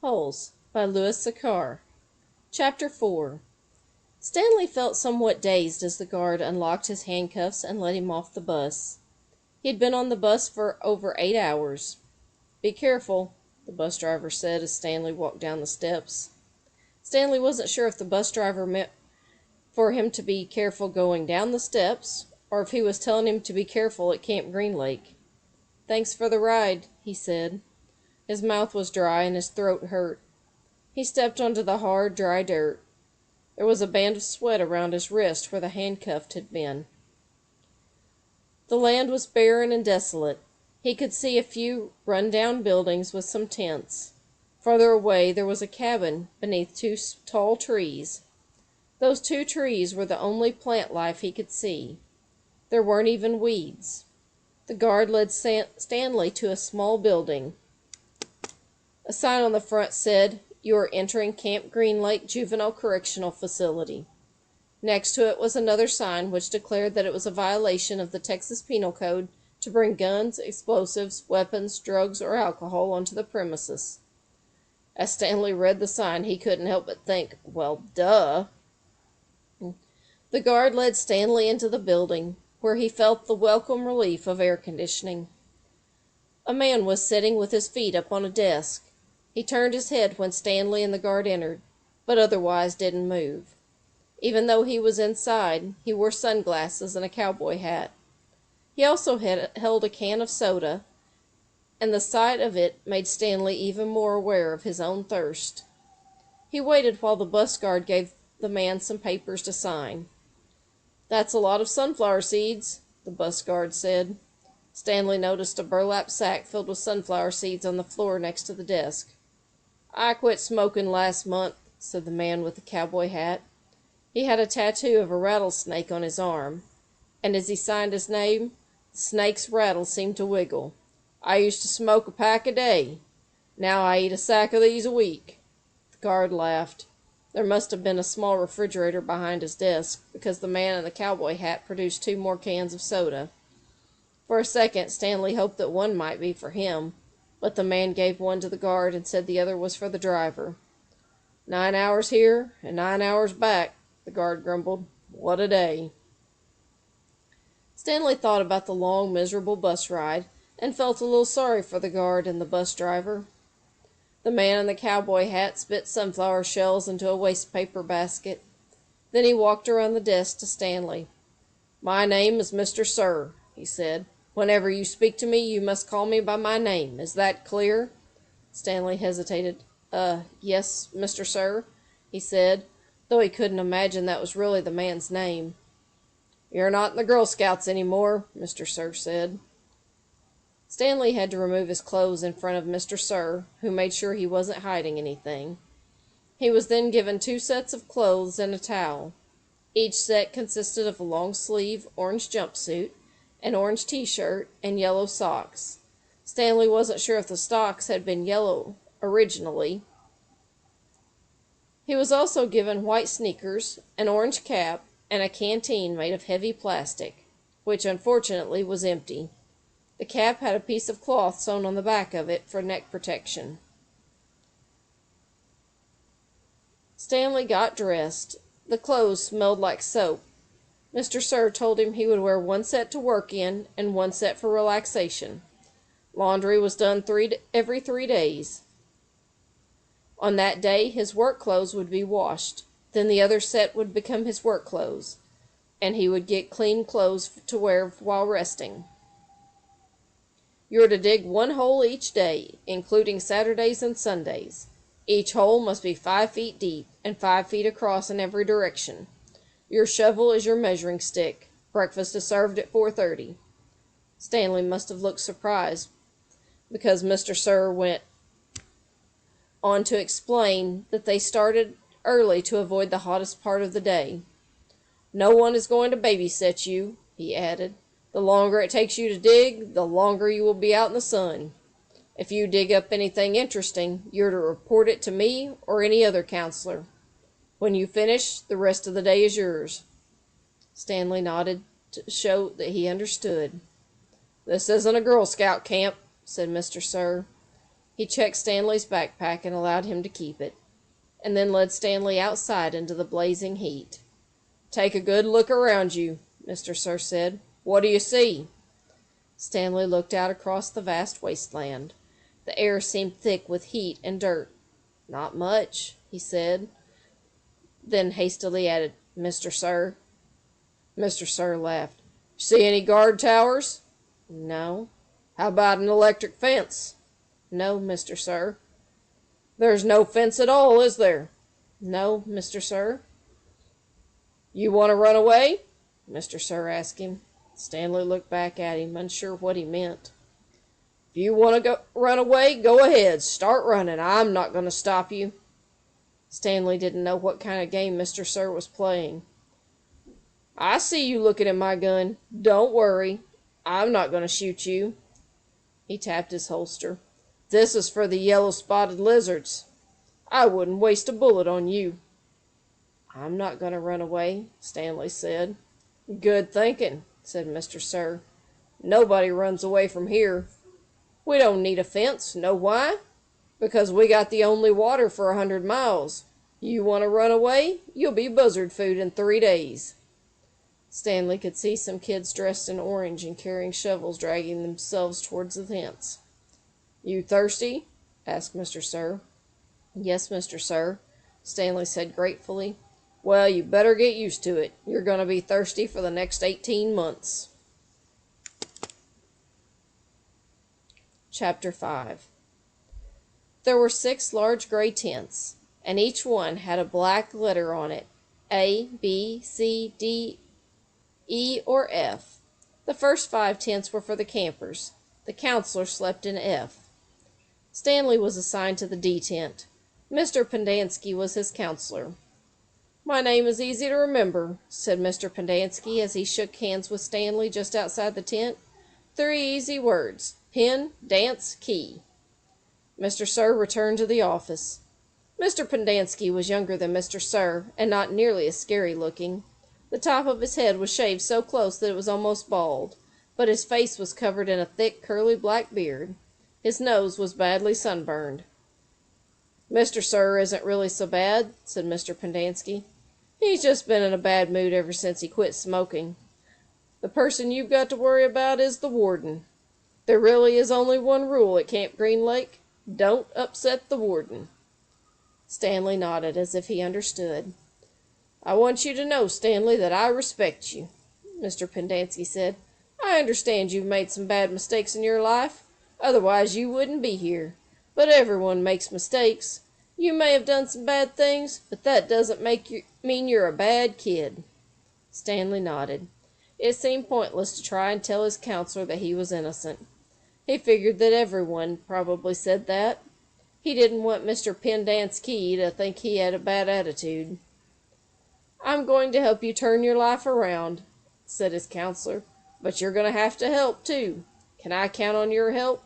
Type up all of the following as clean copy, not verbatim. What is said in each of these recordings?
Holes by Louis Sachar. Chapter 4. Stanley felt somewhat dazed as the guard unlocked his handcuffs and let him off the bus. He had been on the bus for over 8 hours. "Be careful," the bus driver said as Stanley walked down the steps. Stanley wasn't sure if the bus driver meant for him to be careful going down the steps, or if he was telling him to be careful at Camp Green Lake. "Thanks for the ride," he said. His mouth was dry and his throat hurt. He stepped onto the hard, dry dirt. There was a band of sweat around his wrist where the handcuff had been. The land was barren and desolate. He could see a few run-down buildings with some tents. Farther away there was a cabin beneath two tall trees. Those 2 trees were the only plant life he could see. There weren't even weeds. The guard led Stanley to a small building. A sign on the front said, "You are entering Camp Green Lake Juvenile Correctional Facility." Next to it was another sign which declared that it was a violation of the Texas Penal Code to bring guns, explosives, weapons, drugs, or alcohol onto the premises. As Stanley read the sign, he couldn't help but think, well, duh. The guard led Stanley into the building, where he felt the welcome relief of air conditioning. A man was sitting with his feet up on a desk. He turned his head when Stanley and the guard entered, but otherwise didn't move. Even though he was inside, he wore sunglasses and a cowboy hat. He also held a can of soda, and the sight of it made Stanley even more aware of his own thirst. He waited while the bus guard gave the man some papers to sign. "That's a lot of sunflower seeds," the bus guard said. Stanley noticed a burlap sack filled with sunflower seeds on the floor next to the desk. "I quit smoking last month," said the man with the cowboy hat. He had a tattoo of a rattlesnake on his arm, and as he signed his name, the snake's rattle seemed to wiggle. "I used to smoke a pack a day. Now I eat a sack of these a week." The guard laughed. There must have been a small refrigerator behind his desk, because the man in the cowboy hat produced 2 more cans of soda. For a second, Stanley hoped that one might be for him, but the man gave one to the guard and said the other was for the driver. 9 hours here and 9 hours back," the guard grumbled. "What a day." Stanley thought about the long, miserable bus ride and felt a little sorry for the guard and the bus driver. The man in the cowboy hat spit sunflower shells into a waste paper basket. Then he walked around the desk to Stanley. "My name is Mr. Sir," he said. "Whenever you speak to me, you must call me by my name. Is that clear?" Stanley hesitated. Yes, Mr. Sir," he said, though he couldn't imagine that was really the man's name. "You're not in the Girl Scouts anymore," Mr. Sir said. Stanley had to remove his clothes in front of Mr. Sir, who made sure he wasn't hiding anything. He was then given 2 sets of clothes and a towel. Each set consisted of a long-sleeve orange jumpsuit, an orange t-shirt, and yellow socks. Stanley wasn't sure if the socks had been yellow originally. He was also given white sneakers, an orange cap, and a canteen made of heavy plastic, which unfortunately was empty. The cap had a piece of cloth sewn on the back of it for neck protection. Stanley got dressed. The clothes smelled like soap. Mr. Sir told him he would wear 1 set to work in and 1 set for relaxation. Laundry was done every 3 days. On that day, his work clothes would be washed. Then the other set would become his work clothes, and he would get clean clothes to wear while resting. "You are to dig 1 hole each day, including Saturdays and Sundays. Each hole must be 5 feet deep and 5 feet across in every direction. Your shovel is your measuring stick. Breakfast is served at 4:30. Stanley must have looked surprised, because Mr. Sir went on to explain that they started early to avoid the hottest part of the day. "No one is going to babysit you," he added. "The longer it takes you to dig, the longer you will be out in the sun. If you dig up anything interesting, you're to report it to me or any other counselor. When you finish, the rest of the day is yours." Stanley nodded to show that he understood. "This isn't a Girl Scout camp," said Mr. Sir. He checked Stanley's backpack and allowed him to keep it, and then led Stanley outside into the blazing heat. "Take a good look around you," Mr. Sir said. "What do you see?" Stanley looked out across the vast wasteland. The air seemed thick with heat and dirt. "Not much," he said, then hastily added, "Mr. Sir." Mr. Sir laughed. "See any guard towers?" "No." "How about an electric fence?" "No, Mr. Sir." "There's no fence at all, is there?" "No, Mr. Sir." "You want to run away?" Mr. Sir asked him. Stanley looked back at him, unsure what he meant. "If you want to run away, go ahead. Start running. I'm not going to stop you." Stanley didn't know what kind of game Mr. Sir was playing. "I see you looking at my gun. Don't worry. I'm not going to shoot you." He tapped his holster. "This is for the yellow-spotted lizards. I wouldn't waste a bullet on you." "I'm not going to run away," Stanley said. "Good thinking," said Mr. Sir. "Nobody runs away from here. We don't need a fence. Know why? Because we got the only water for 100 miles. You want to run away? You'll be buzzard food in 3 days." Stanley could see some kids dressed in orange and carrying shovels dragging themselves towards the tents. "You thirsty?" asked Mr. Sir. "Yes, Mr. Sir," Stanley said gratefully. "Well, you better get used to it. You're going to be thirsty for the next 18 months. Chapter 5. There were 6 large gray tents, and each one had a black letter on it, A, B, C, D, E, or F. The first 5 tents were for the campers. The counselor slept in F. Stanley was assigned to the D tent. Mr. Pendanski was his counselor. "My name is easy to remember," said Mr. Pendanski as he shook hands with Stanley just outside the tent. "3 easy words: pen, dance, key." Mr. Sir returned to the office. Mr. Pendanski was younger than Mr. Sir, and not nearly as scary looking. The top of his head was shaved so close that it was almost bald, but his face was covered in a thick, curly black beard. His nose was badly sunburned. "Mr. Sir isn't really so bad," said Mr. Pendanski. "He's just been in a bad mood ever since he quit smoking. The person you've got to worry about is the warden. There really is only one rule at Camp Green Lake: don't upset the warden." Stanley nodded as if he understood. "I want you to know, Stanley, that I respect you," Mr. Pendanski said. "I understand you've made some bad mistakes in your life. Otherwise you wouldn't be here. But everyone makes mistakes. You may have done some bad things, but that doesn't mean you're a bad kid." Stanley nodded. It seemed pointless to try and tell his counselor that he was innocent. He figured that everyone probably said that. He didn't want Mr. Pendanski to think he had a bad attitude. "I'm going to help you turn your life around," said his counselor. "But you're going to have to help, too. Can I count on your help?"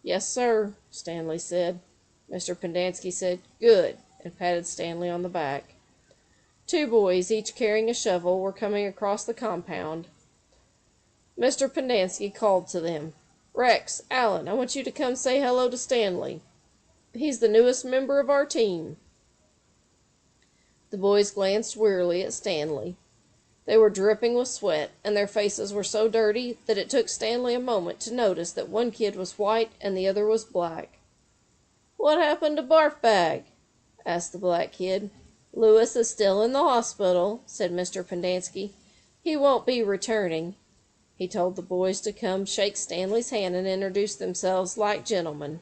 "Yes, sir," Stanley said. Mr. Pendanski said, "Good," and patted Stanley on the back. 2 boys, each carrying a shovel, were coming across the compound. Mr. Pendanski called to them. "Rex, Allen, I want you to come say hello to Stanley. He's the newest member of our team." The boys glanced wearily at Stanley. They were dripping with sweat, and their faces were so dirty that it took Stanley a moment to notice that one kid was white and the other was black. "What happened to Barfbag?" asked the black kid. "Lewis is still in the hospital," said Mr. Pendanski. "He won't be returning." He told the boys to come shake Stanley's hand and introduce themselves like gentlemen.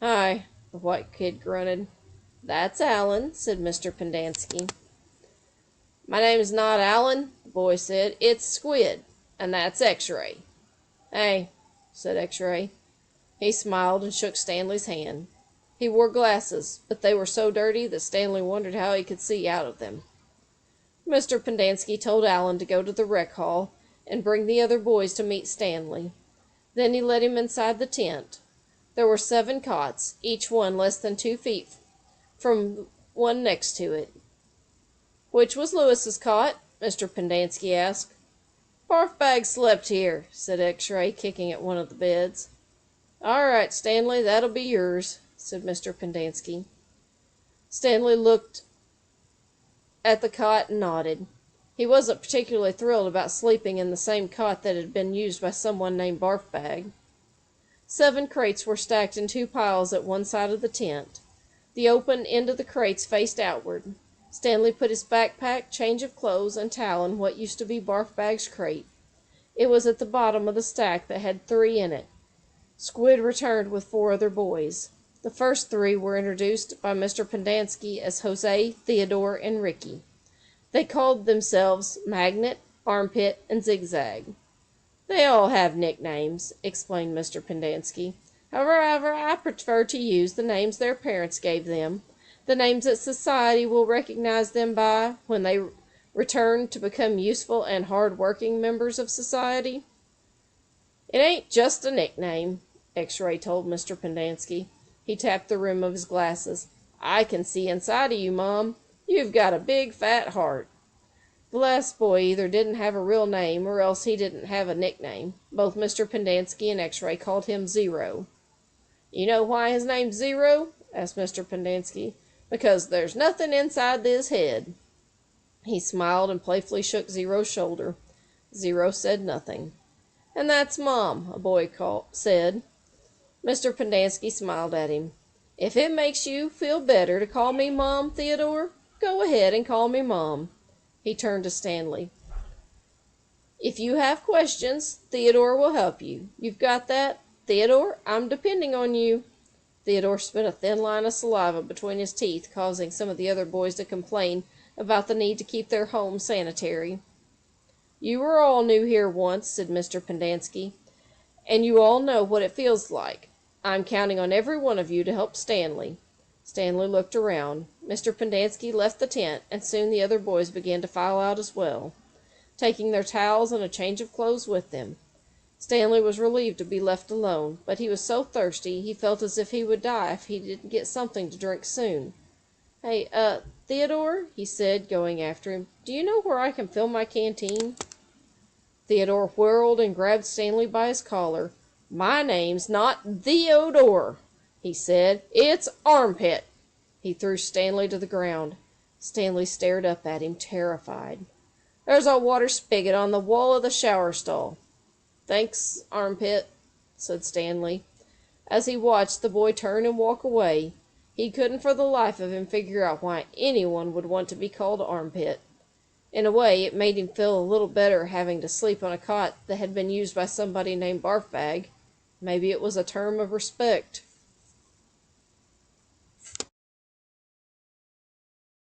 "Hi," the white kid grunted. "That's Allen," said Mr. Pendanski. "My name's not Allen," the boy said. "It's Squid, and that's X-Ray." "Hey," said X-Ray. He smiled and shook Stanley's hand. He wore glasses, but they were so dirty that Stanley wondered how he could see out of them. Mr. Pendanski told Allen to go to the rec hall and bring the other boys to meet Stanley. Then he led him inside the tent. There were 7 cots, each one less than 2 feet from one next to it. "Which was Lewis's cot?" Mr. Pendanski asked. "Barfbag slept here," said X-Ray, kicking at one of the beds. "All right, Stanley, that'll be yours," said Mr. Pendanski. Stanley looked at the cot and nodded. He wasn't particularly thrilled about sleeping in the same cot that had been used by someone named Barfbag. 7 crates were stacked in 2 piles at one side of the tent. The open end of the crates faced outward. Stanley put his backpack, change of clothes, and towel in what used to be Barfbag's crate. It was at the bottom of the stack that had 3 in it. Squid returned with 4 other boys. The first 3 were introduced by Mr. Pendanski as Jose, Theodore, and Ricky. They called themselves Magnet, Armpit, and Zigzag. "They all have nicknames," explained Mr. Pendanski. "However, I prefer to use the names their parents gave them, the names that society will recognize them by when they return to become useful and hard-working members of society." "It ain't just a nickname," X-Ray told Mr. Pendanski. He tapped the rim of his glasses. "I can see inside of you, Mom. You've got a big, fat heart." The last boy either didn't have a real name or else he didn't have a nickname. Both Mr. Pendanski and X-Ray called him Zero. "You know why his name's Zero?" asked Mr. Pendanski. "Because there's nothing inside this head." He smiled and playfully shook Zero's shoulder. Zero said nothing. "And that's Mom," a boy said. Mr. Pendanski smiled at him. "If it makes you feel better to call me Mom, Theodore, go ahead and call me Mom." He turned to Stanley. "If you have questions, Theodore will help you. You've got that? Theodore, I'm depending on you." Theodore spit a thin line of saliva between his teeth, causing some of the other boys to complain about the need to keep their home sanitary. "You were all new here once," said Mr. Pendanski, "and you all know what it feels like. I'm counting on every one of you to help Stanley." Stanley looked around. Mr. Pendanski left the tent, and soon the other boys began to file out as well, taking their towels and a change of clothes with them. Stanley was relieved to be left alone, but he was so thirsty he felt as if he would die if he didn't get something to drink soon. "Hey, Theodore," he said, going after him, "do you know where I can fill my canteen?" Theodore whirled and grabbed Stanley by his collar. "My name's not Theodore," he said. "It's Armpit." He threw Stanley to the ground. Stanley stared up at him, terrified. "There's a water spigot on the wall of the shower stall." "Thanks, Armpit," said Stanley. As he watched the boy turn and walk away, he couldn't for the life of him figure out why anyone would want to be called Armpit. In a way, it made him feel a little better having to sleep on a cot that had been used by somebody named Barfbag. Maybe it was a term of respect.